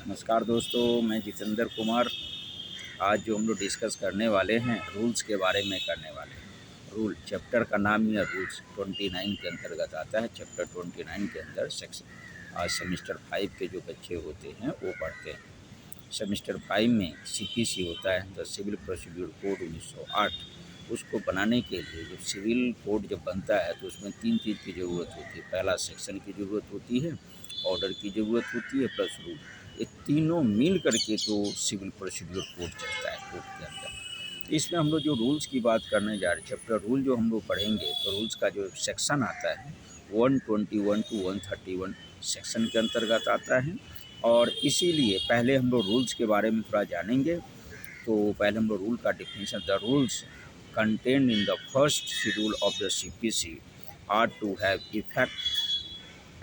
नमस्कार दोस्तों, मैं जितेंद्र कुमार। आज जो हम लोग डिस्कस करने वाले हैं रूल्स के बारे में करने वाले हैं। रूल चैप्टर का नाम ही है रूल्स, 29 के अंतर्गत आता है। चैप्टर 29 के अंदर सेक्शन आज सेमेस्टर 5 के जो बच्चे होते हैं वो पढ़ते हैं। सेमेस्टर 5 में CPC होता है, द सिविल प्रोसीड्यूर कोड 1908। उसको बनाने के लिए जब सिविल कोड जब बनता है तो उसमें 3 चीज़ की ज़रूरत होती है। पहला सेक्शन की ज़रूरत होती है, ऑर्डर की ज़रूरत होती है, प्लस रूल। ये तीनों मिल करके तो सिविल प्रोसीड्यूर कोड चलता है कोर्ट के अंदर। इसमें हम लोग जो रूल्स की बात करने जा रहे हैं, चैप्टर रूल जो हम लोग पढ़ेंगे तो रूल्स का जो सेक्शन आता है 121 टू 131 सेक्शन के अंतर्गत आता है। और इसीलिए पहले हम लोग रूल्स के बारे में थोड़ा जानेंगे। तो पहले हम लोग रूल का definition, the rules contained in the first schedule of the CPC are to have effect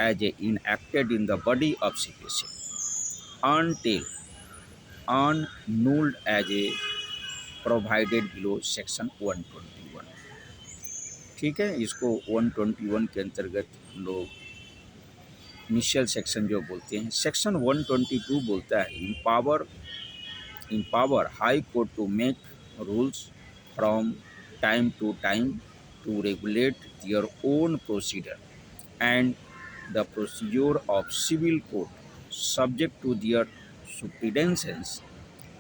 as a enacted in the body of CPC until annulled as a provided below section 121। ठीक है, इसको 121 के अंतर्गत हम लोग initial section जो बोलते हैं। सेक्शन 122 बोलता है empower high court to make rules from time to time to regulate their own procedure and the procedure of civil court subject to their superintendence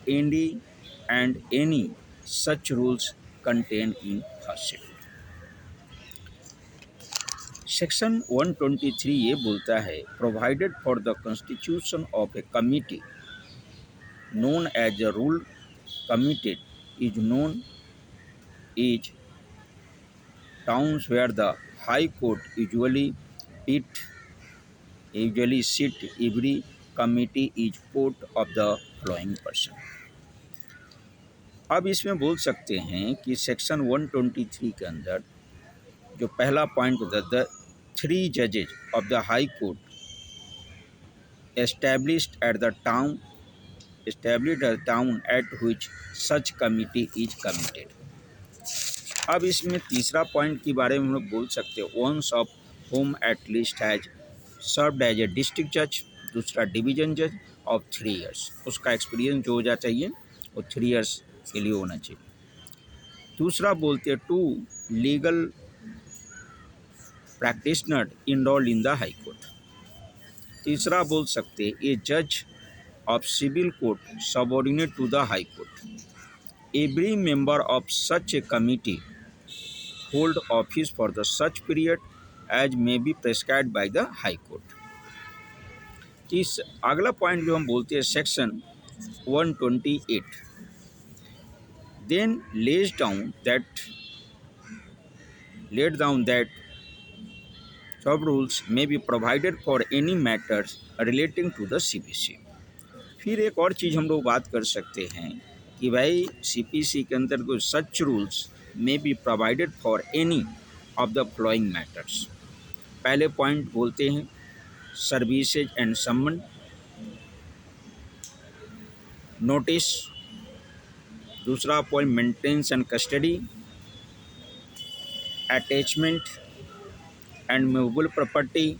any such rules contained in first schedule। Section 123 ये बोलता है provided for the constitution of A committee known as a rule committee is towns where the high court usually sit. Every committee is port of the following person। अब इसमें बोल सकते हैं कि section 123 के अंदर जो पहला पॉइंट होता है, द 3 जजेज of the high court established at the town at which such committee is committed। अब इसमें तीसरा पॉइंट के बारे में हम लोग बोल सकते हैं, one of whom at least has served as a district जज, दूसरा डिवीजन जज ऑफ 3 years। उसका एक्सपीरियंस जो हो जाना चाहिए वो 3 years के लिए होना चाहिए। दूसरा बोलते हैं 2 legal practitioner enrolled in the high court. तीसरा बोल सकते हैं ए जज of civil court subordinate to the high court. Every member of such a committee hold office for the such period as may be prescribed by the high court. अगला point जो हम बोलते हैं section 128 then laid down that sub rules may be provided for any matters relating to the CPC। फिर एक और चीज़ हम लोग बात कर सकते हैं कि भाई CPC के अंदर कोई सच rules may be provided for any of the following matters। पहले पॉइंट बोलते हैं सर्विसेज एंड समन, नोटिस। दूसरा point maintenance and custody, attachment and movable property,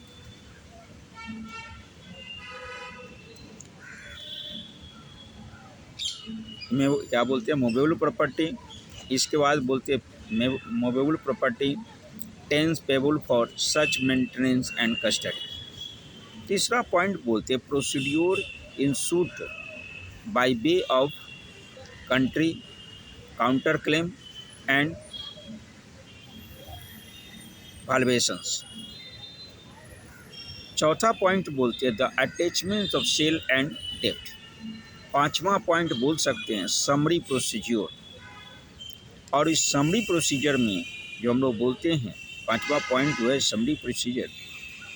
में क्या बोलते हैं मूवेबल प्रॉपर्टी। इसके बाद बोलते हैं movable property tens payable for such maintenance and custody. तीसरा पॉइंट बोलते हैं procedure in suit by way of country counter claim and valuations. चौथा पॉइंट बोलते हैं the attachment of sale and डेप्ट। पांचवा पॉइंट बोल सकते हैं समरी प्रोसीजर। और इस समरी प्रोसीजर में जो हम लोग बोलते हैं पांचवा पॉइंट जो है समरी प्रोसीजर,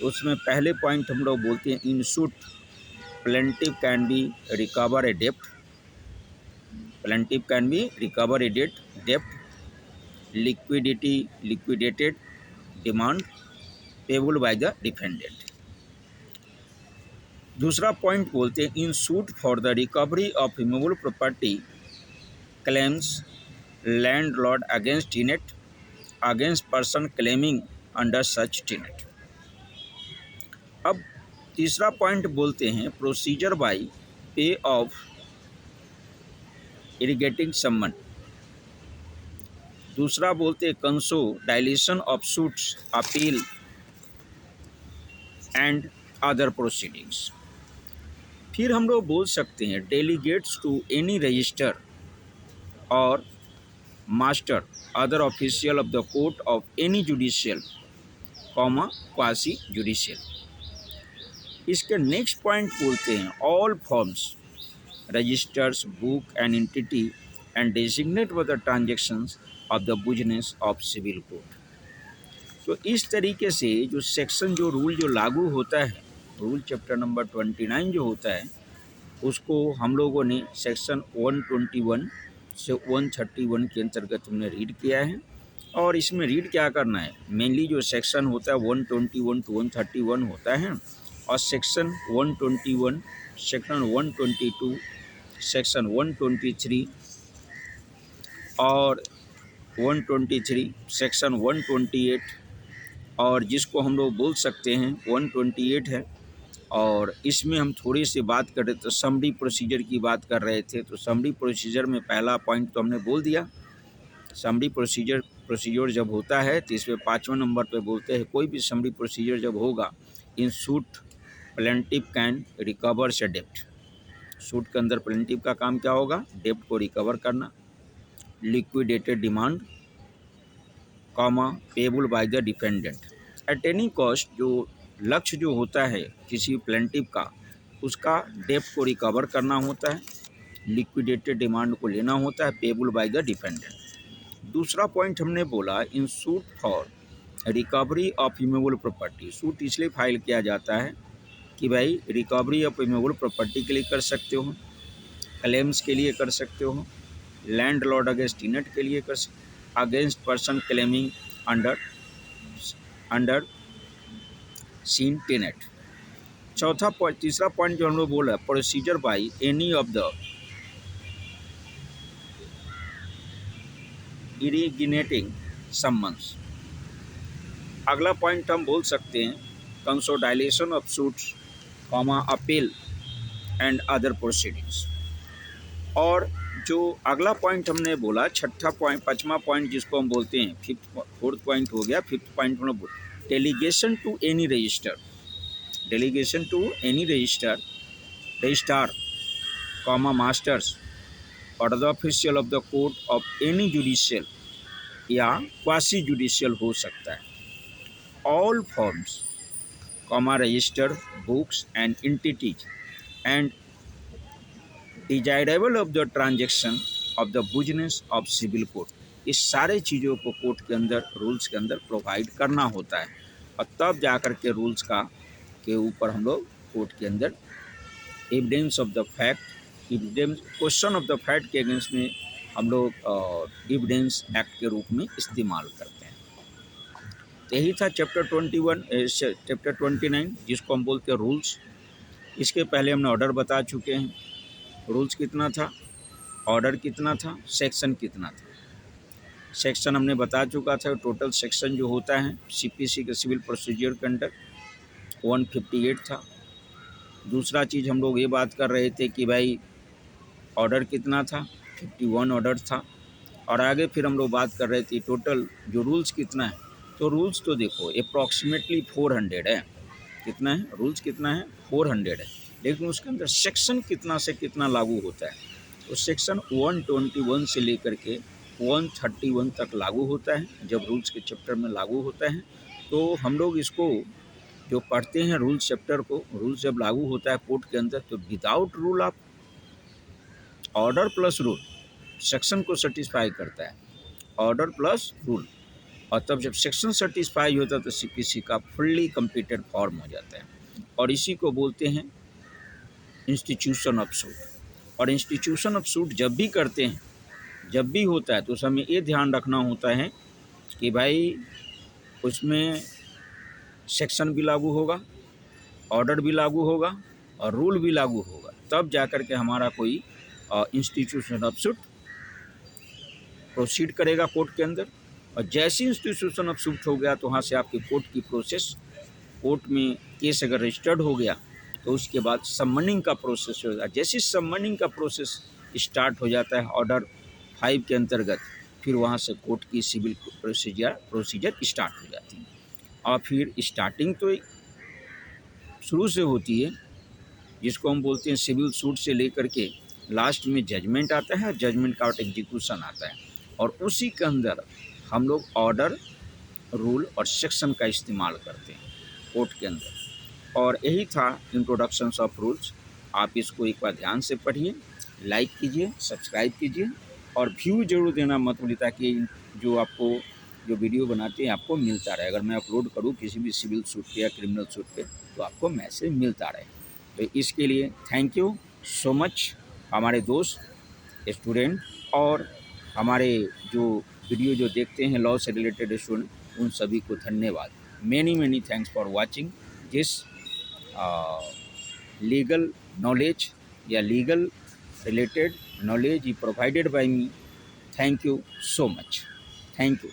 उसमें पहले पॉइंट हम लोग बोलते हैं इन suit plaintiff can be recover A dept, dept liquidated demand payable by the defendant. दूसरा पॉइंट बोलते हैं इन suit for the recovery of movable property claims landlord against tenant against person claiming under such tenant. अब तीसरा point बोलते हैं procedure bye पे of irrigating समन। दूसरा बोलते हैं consolidation of suits, appeal and other proceedings. फिर हम लोग बोल सकते हैं डेलीगेट्स टू एनी रजिस्टर और master other official of the court of any judicial comma quasi judicial. इसके नेक्स्ट पॉइंट बोलते हैं all forms registers book and entity and designate for the transactions of the business of civil code. तो इस तरीके से जो section जो rule जो लागू होता है, रूल चैप्टर नंबर 29 जो होता है, उसको हम लोगों ने सेक्शन 121 से 131 के अंतर्गत हमने रीड किया है। और इसमें रीड क्या करना है, मेनली जो सेक्शन होता है 121 टू 131 होता है, और सेक्शन 121, सेक्शन 122, सेक्शन 123 और 123, सेक्शन 128 और जिसको हम लोग बोल सकते हैं 128 है। और इसमें हम थोड़ी सी बात कर रहे तो समरी प्रोसीजर की बात कर रहे थे। तो समरी प्रोसीजर में पहला पॉइंट तो हमने बोल दिया। समरी प्रोसीजर जब होता है तो इसमें 5वें नंबर पे बोलते हैं कोई भी समरी प्रोसीजर जब होगा, इन सूट प्लेंटिफ कैन रिकवर से डेप्ट। सूट के अंदर प्लेंटिफ का काम क्या होगा, डेप्ट को रिकवर करना। Liquidated demand comma payable by the defendant at any cost. जो लक्ष्य जो होता है किसी प्लेंटिफ का, उसका डेप्ट को रिकवर करना होता है, लिक्विडेटेड डिमांड को लेना होता है, पेबल बाय द डिफेंडेंट। दूसरा पॉइंट हमने बोला in suit for recovery of immovable property. Suit इसलिए फाइल किया जाता है कि भाई रिकवरी ऑफ इमूवेबल प्रॉपर्टी के लिए कर सकते हो, क्लेम्स के लिए कर सकते हो, लैंड लॉर्ड अगेंस्ट टेनेंट के लिए कर सकते, against person claiming under seen tenant. तीसरा पॉइंट जो हम लोग बोला procedure by any of the irrigating summons. अगला पॉइंट हम बोल सकते हैं consolidation of suits comma appeal and other proceedings. और जो अगला पॉइंट हमने बोला छठा पॉइंट, पाँचवा पॉइंट जिसको हम बोलते हैं फोर्थ पॉइंट हो गया। फिफ्थ पॉइंट हम लोग delegation to any register, delegation to any registrar comma masters और the official of the court of any judicial या क्वासी जुडिशियल हो सकता है। All forms comma register books and entities and desirable of the transaction of the business of civil code. इस सारे चीज़ों को court के अंदर रूल्स के अंदर प्रोवाइड करना होता है, और तब जाकर के रूल्स के ऊपर हम लोग कोर्ट के अंदर evidence of the fact, question of the fact के अगेंस्ट में हम लोग एविडेंस एक्ट के रूप में इस्तेमाल करते हैं। तो यही था चैप्टर 29 जिसको हम बोलते हैं रूल्स। इसके पहले हमने ऑर्डर बता चुके हैं, रूल्स कितना था, ऑर्डर कितना था, सेक्शन कितना था। सेक्शन हमने बता चुका था, टोटल सेक्शन जो होता है सीपीसी के सिविल प्रोसीजर के अंडर 158 था। दूसरा चीज़ हम लोग ये बात कर रहे थे कि भाई ऑर्डर कितना था, 51 ऑर्डर था। और आगे फिर हम लोग बात कर रहे थे टोटल जो रूल्स कितना है। तो रूल्स तो देखो अप्रॉक्सीमेटली 400 है। कितना है रूल्स, कितना है 400 है, लेकिन उसके अंदर सेक्शन कितना से कितना लागू होता है। तो सेक्शन 121 से लेकर के 131 तक लागू होता है। जब रूल्स के चैप्टर में लागू होता है तो हम लोग इसको जो पढ़ते हैं रूल्स चैप्टर को, रूल्स जब लागू होता है कोर्ट के अंदर तो विदाउट रूल आप ऑर्डर प्लस रूल सेक्शन को सेटिस्फाई करता है, ऑर्डर प्लस रूल। और तब जब सेक्शन सेटिस्फाई होता है तो सीपीसी का फुल्ली कंप्लीटेड फॉर्म हो जाता है, और इसी को बोलते हैं इंस्टीट्यूशन ऑफ सूट। और इंस्टीट्यूशन ऑफ सूट जब भी करते हैं, जब भी होता है तो उस हमें ये ध्यान रखना होता है कि भाई उसमें सेक्शन भी लागू होगा, ऑर्डर भी लागू होगा और रूल भी लागू होगा, तब जाकर के हमारा कोई इंस्टीट्यूशन ऑफ सूट प्रोसीड करेगा कोर्ट के अंदर। और जैसे इंस्टीट्यूशन ऑफ सूट हो गया तो वहाँ से आपकी कोर्ट की प्रोसेस, कोर्ट में केस अगर रजिस्टर्ड हो गया तो उसके बाद सबमनिंग का प्रोसेस हो जाता है। जैसे सबमनिंग का प्रोसेस स्टार्ट हो जाता है ऑर्डर 5 के अंतर्गत, फिर वहाँ से कोर्ट की सिविल प्रोसीजर स्टार्ट हो जाती है। और फिर स्टार्टिंग तो शुरू से होती है, जिसको हम बोलते हैं सिविल सूट से लेकर के लास्ट में जजमेंट आता है, जजमेंट का एग्जीक्यूशन आता है, और उसी के अंदर हम लोग ऑर्डर, रूल और सेक्शन का इस्तेमाल करते हैं कोर्ट के अंदर। और यही था इंट्रोडक्शंस ऑफ रूल्स। आप इसको एक बार ध्यान से पढ़िए, लाइक कीजिए, सब्सक्राइब कीजिए और व्यू जरूर देना मत भूलिए, ताकि जो आपको जो वीडियो बनाते हैं आपको मिलता रहे। अगर मैं अपलोड करूँ किसी भी सिविल सूट पे या क्रिमिनल सूट पे तो आपको मैसेज मिलता रहे। तो इसके लिए थैंक यू सो मच हमारे दोस्त स्टूडेंट और हमारे जो वीडियो जो देखते हैं लॉ से रिलेटेड स्टूडेंट, उन सभी को धन्यवाद। Many thanks for watching this legal knowledge या legal related knowledge is provided by me. Thank you so much. Thank you.